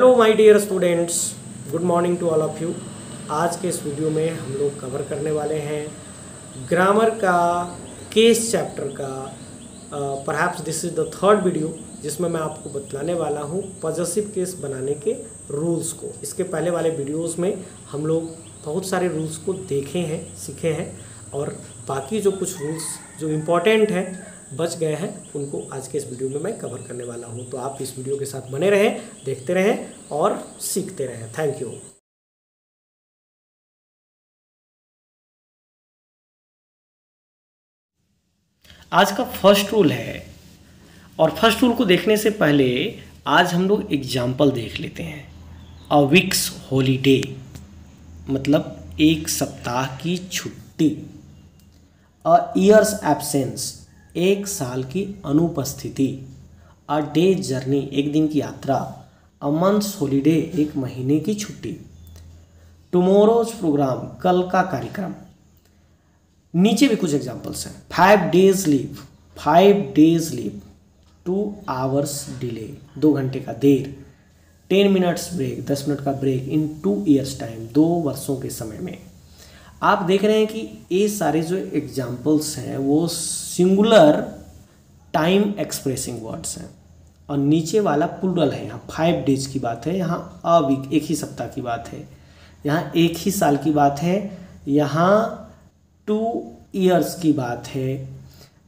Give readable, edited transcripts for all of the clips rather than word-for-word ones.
Hello my dear students, good morning to all of you. आज के इस video में हम लोग कवर करने वाले हैं ग्रामर का केस चैप्टर का perhaps this is the third video जिसमें मैं आपको बतलाने वाला हूँ पॉजेसिव केस बनाने के रूल्स को। इसके पहले वाले वीडियोस में हम लोग बहुत सारे रूल्स को देखे हैं, सीखे हैं और बाकी जो कुछ रूल्स जो इम्पोर्टेंट हैं बच गए हैं उनको आज के इस वीडियो में मैं कवर करने वाला हूं। तो आप इस वीडियो के साथ बने रहें, देखते रहें और सीखते रहें। Thank you. आज का फर्स्ट रूल है और फर्स्ट रूल को देखने से पहले आज हम लोग एग्जाम्पल देख लेते हैं। अ वीक्स हॉलीडे मतलब एक सप्ताह की छुट्टी। अ ईयर्स एब्सेंस एक साल की अनुपस्थिति। अ डे जर्नी एक दिन की यात्रा। अ मंथ्स हॉलीडे एक महीने की छुट्टी। टुमारोज प्रोग्राम कल का कार्यक्रम। नीचे भी कुछ एग्जांपल्स हैं। 5 days leave, 5 days leave. 2 hours delay 2 घंटे का देर। 10 minutes ब्रेक 10 मिनट का ब्रेक इन 2 years टाइम 2 वर्षों के समय में। आप देख रहे हैं कि ये सारे जो एग्जाम्पल्स हैं वो सिंगुलर टाइम एक्सप्रेसिंग वर्ड्स हैं और नीचे वाला प्लूरल है। यहाँ 5 days की बात है, यहाँ अ वीक एक ही सप्ताह की बात है, यहाँ एक ही साल की बात है, यहाँ 2 years की बात है।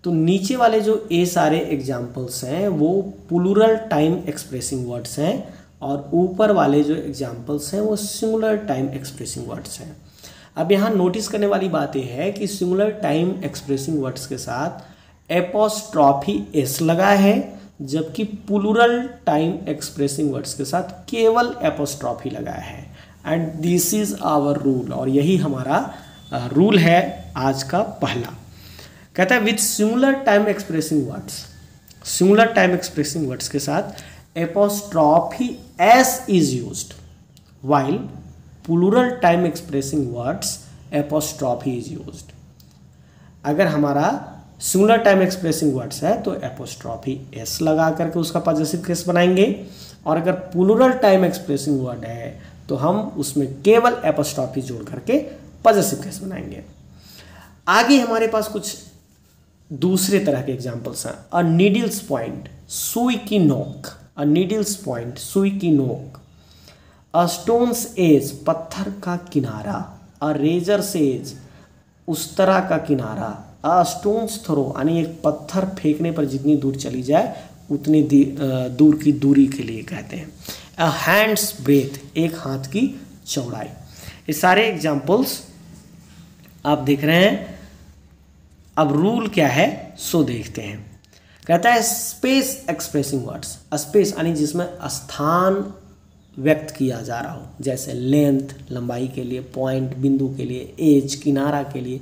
तो नीचे वाले जो ये सारे एग्जाम्पल्स हैं वो प्लूरल टाइम एक्सप्रेसिंग वर्ड्स हैं और ऊपर वाले जो एग्जाम्पल्स हैं वो सिंगुलर टाइम एक्सप्रेसिंग वर्ड्स हैं। अब यहाँ नोटिस करने वाली बात यह है कि सिंगुलर टाइम एक्सप्रेसिंग वर्ड्स के साथ एपोस्ट्रॉफी एस लगा है, जबकि प्लूरल टाइम एक्सप्रेसिंग वर्ड्स के साथ केवल एपोस्ट्रॉफी लगा है। And this is our rule, और यही हमारा रूल है आज का पहला। कहता है with singular time expressing words, singular time expressing words के साथ apostrophe S is used, while plural time expressing words apostrophe is used. अगर हमारा सिंगुलर टाइम एक्सप्रेसिंग वर्ड्स है तो एपोस्ट्रॉफी एस लगा करके उसका पॉजेसिव केस बनाएंगे, और अगर प्लूरल टाइम एक्सप्रेसिंग वर्ड है तो हम उसमें केवल एपोस्ट्रॉफी जोड़ करके पॉजेसिव केस बनाएंगे। आगे हमारे पास कुछ दूसरे तरह के एग्जाम्पल्स हैं। अ नीडल्स पॉइंट सुई की नोक। अ नीडल्स पॉइंट सुई की नोक। अ स्टोन्स एज पत्थर का किनारा। अ रेजर्स एज उस तरह का किनारा। अ स्टोन्स थ्रो यानी एक पत्थर फेंकने पर जितनी दूर चली जाए उतनी दूर की दूरी के लिए कहते हैं। अ हैंड्स ब्रेथ एक हाथ की चौड़ाई। ये सारे एग्जाम्पल्स आप देख रहे हैं। अब रूल क्या है सो देखते हैं। कहता है स्पेस एक्सप्रेसिंग वर्ड्स। स्पेस यानी जिसमें स्थान व्यक्त किया जा रहा हो, जैसे लेंथ लंबाई के लिए, पॉइंट बिंदु के लिए, एज किनारा के लिए,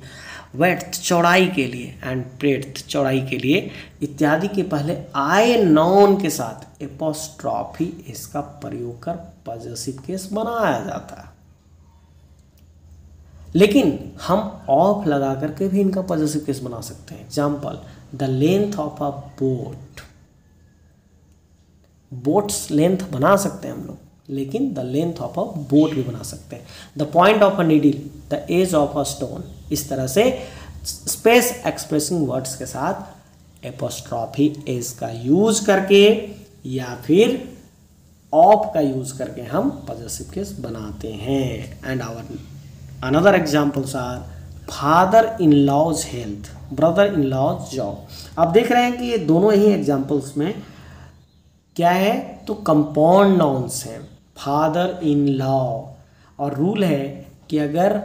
वेड्थ चौड़ाई के लिए, एंड ब्रेड्थ चौड़ाई के लिए इत्यादि के पहले आए नाउन के साथ एपोस्ट्रॉफी इसका प्रयोग कर पॉजेसिव केस बनाया जाता है। लेकिन हम ऑफ लगा करके भी इनका पॉजेसिव केस बना सकते हैं। Example the length of a boat. Boat's length बना सकते हैं हम लोग, लेकिन the length of a boat भी बना सकते हैं। The point of a needle, the edge of a stone. इस तरह से स्पेस एक्सप्रेसिंग वर्ड्स के साथ एपोस्ट्रॉफी एस का यूज करके या फिर ऑफ का यूज करके हम पॉजेसिव केस बनाते हैं। And our another examples are father in law's health, brother in law's job. आप देख रहे हैं कि ये दोनों ही एग्जाम्पल्स में क्या है तो कंपाउंड नाउन्स हैं, फादर इन लॉ। और रूल है कि अगर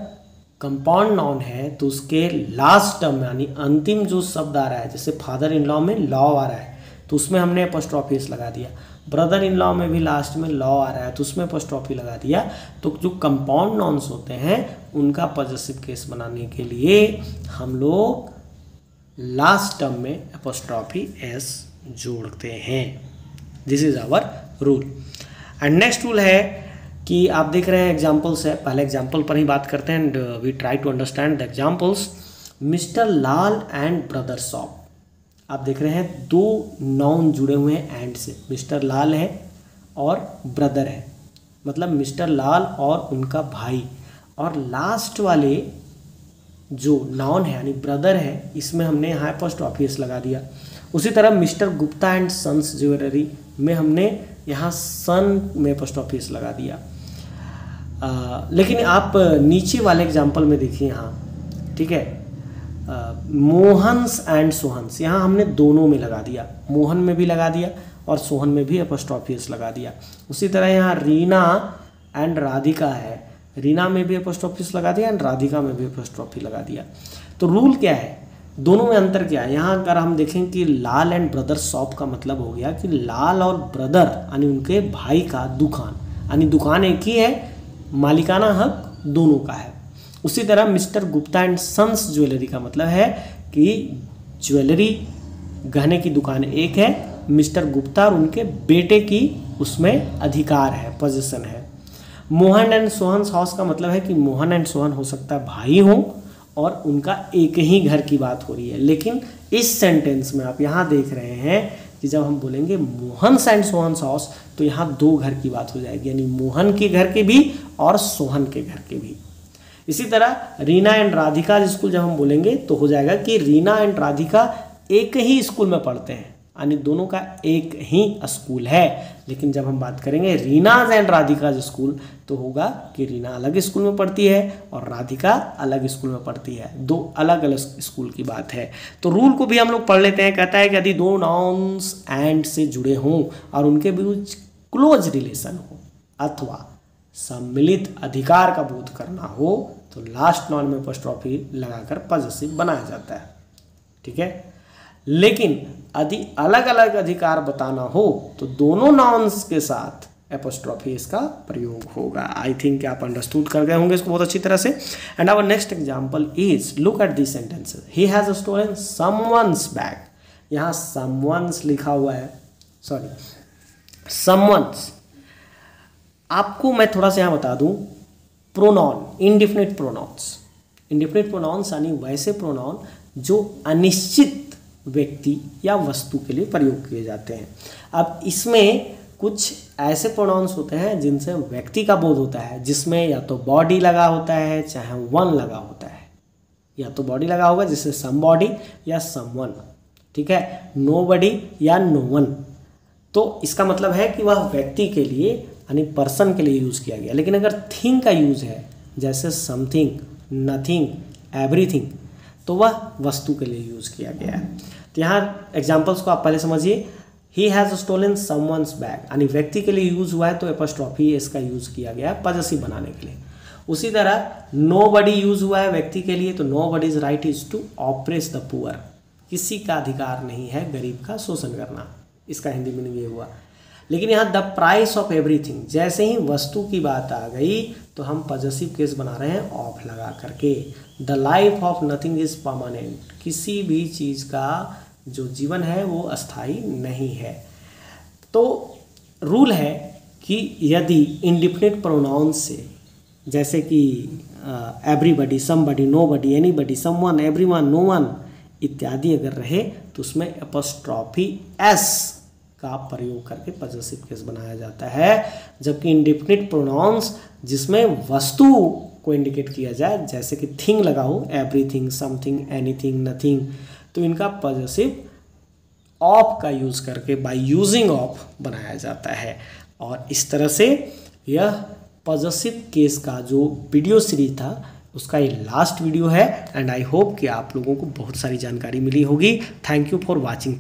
कंपाउंड नाउन है तो उसके लास्ट टर्म यानी अंतिम जो शब्द आ रहा है, जैसे फादर इन लॉ में लॉ आ रहा है तो उसमें हमने एपोस्ट्रॉफी एस लगा दिया। ब्रदर इन लॉ में भी लास्ट में लॉ आ रहा है तो उसमें एपोस्ट्रॉफी लगा दिया। तो जो कंपाउंड नाउन्स होते हैं उनका पॉजेसिव केस बनाने के लिए हम लोग लास्ट टर्म में एपोस्ट्रॉफी एस जोड़ते हैं। This is our rule. And next rule है कि आप देख रहे हैं एग्जाम्पल्स है, पहले एग्जाम्पल पर ही बात करते हैं and we try to understand the examples. Mr Lal and brother shop. आप देख रहे हैं 2 नाउन जुड़े हुए हैं एंड से, मिस्टर लाल है और ब्रदर है, मतलब मिस्टर लाल और उनका भाई। और लास्ट वाले जो नाउन है यानी ब्रदर है, इसमें हमने यहाँ अपोस्ट्रोफी एस लगा दिया। उसी तरह Mr Gupta and sons jewellery में हमने यहाँ सन में अपोस्ट्रोफी एस लगा दिया। लेकिन आप नीचे वाले एग्जाम्पल में देखिए यहाँ, ठीक है, मोहन्स एंड सोहन्स, यहाँ हमने दोनों में लगा दिया, मोहन में भी लगा दिया और सोहन में भी अपोस्ट्रोफी एस लगा दिया। उसी तरह यहाँ रीना एंड राधिका है, रीना में भी अपोस्ट्रोफी एस लगा दिया एंड राधिका में भी अपोस्ट्रोफी लगा दिया। तो रूल क्या है, दोनों में अंतर क्या है? यहाँ अगर हम देखें कि लाल एंड ब्रदर शॉप का मतलब हो गया कि लाल और ब्रदर यानी उनके भाई का दुकान, यानी दुकान एक ही है, मालिकाना हक दोनों का है। उसी तरह Mr Gupta and sons jewellery का मतलब है कि ज्वेलरी गहने की दुकान एक है, मिस्टर गुप्ता और उनके बेटे की उसमें अधिकार है, पोजीशन है। मोहन एंड सोहन्स हाउस का मतलब है कि मोहन एंड सोहन हो सकता है भाई हों और उनका एक ही घर की बात हो रही है। लेकिन इस सेंटेंस में आप यहाँ देख रहे हैं कि जब हम बोलेंगे मोहन्स एंड सोहन्स हाउस तो यहाँ दो घर की बात हो जाएगी, यानी मोहन के घर के भी और सोहन के घर के भी। इसी तरह रीना एंड राधिका स्कूल जब हम बोलेंगे तो हो जाएगा कि रीना एंड राधिका एक ही स्कूल में पढ़ते हैं, यानी दोनों का एक ही स्कूल है। लेकिन जब हम बात करेंगे रीना एंड राधिका स्कूल तो होगा कि रीना अलग स्कूल में पढ़ती है और राधिका अलग स्कूल में पढ़ती है, दो अलग अलग स्कूल की बात है। तो रूल को भी हम लोग पढ़ लेते हैं। कहता है कि यदि दो नाउन्स एंड से जुड़े हों और उनके बीच क्लोज रिलेशन हो अथवा सम्मिलित अधिकार का बोध करना हो तो लास्ट नाउन में अपोस्ट्रोफी लगाकर पॉजेसिव बनाया जाता है, ठीक है। लेकिन यदि अलग अलग अधिकार बताना हो तो दोनों नाउन्स के साथ एपोस्ट्रोफी इसका प्रयोग होगा। आई थिंक आप अंडरस्टूड कर गए होंगे इसको बहुत अच्छी तरह से। And our next example is look at this sentences. He has stolen someone's bag. यहाँ समवन्स लिखा हुआ है, सॉरी समवन्स। आपको मैं थोड़ा सा यहाँ बता दूं, pronoun indefinite pronouns, indefinite pronouns यानी वैसे प्रोनाउन जो अनिश्चित व्यक्ति या वस्तु के लिए प्रयोग किए जाते हैं। अब इसमें कुछ ऐसे प्रोनाउंस होते हैं जिनसे व्यक्ति का बोध होता है, जिसमें या तो बॉडी लगा होता है चाहे वन लगा होता है, या तो बॉडी लगा होगा जिससे सम बॉडी या समवन, ठीक है, नो बॉडी या नो वन। तो इसका मतलब है कि वह व्यक्ति के लिए यानी पर्सन के लिए यूज़ किया गया। लेकिन अगर थिंग का यूज़ है जैसे समथिंग, नथिंग, एवरीथिंग, तो वह वस्तु के लिए यूज़ किया गया है। तो यहाँ एग्जाम्पल्स को आप पहले समझिए। He has stolen someone's bag यानी व्यक्ति के लिए यूज़ हुआ है तो एपोस्ट्रोफी इसका यूज़ किया गया है पॉजेसिव बनाने के लिए। उसी तरह नो बडी यूज़ हुआ है व्यक्ति के लिए तो nobody's right is to oppress the poor. किसी का अधिकार नहीं है गरीब का शोषण करना, इसका हिंदी मीनिंग ये हुआ। लेकिन यहाँ द प्राइस ऑफ एवरीथिंग, जैसे ही वस्तु की बात आ गई तो हम पॉजेसिव केस बना रहे हैं ऑफ लगा करके। The life of nothing is permanent, किसी भी चीज़ का जो जीवन है वो अस्थाई नहीं है। तो रूल है कि यदि इंडिफिनिट प्रोनाउन से जैसे कि everybody, somebody, nobody, anybody, someone, everyone, no one इत्यादि अगर रहे तो उसमें एपोस्ट्रोफी एस का प्रयोग करके पॉजेसिव केस बनाया जाता है। जबकि इंडिफिनिट प्रोनाउंस जिसमें वस्तु को इंडिकेट किया जाए जैसे कि थिंग लगा हो, एवरीथिंग, समथिंग, एनीथिंग, नथिंग, तो इनका पॉजेसिव ऑफ का यूज़ करके बाय यूजिंग ऑफ बनाया जाता है। और इस तरह से यह पॉजेसिव केस का जो वीडियो सीरीज था उसका ये लास्ट वीडियो है। एंड आई होप कि आप लोगों को बहुत सारी जानकारी मिली होगी। Thank you for watching.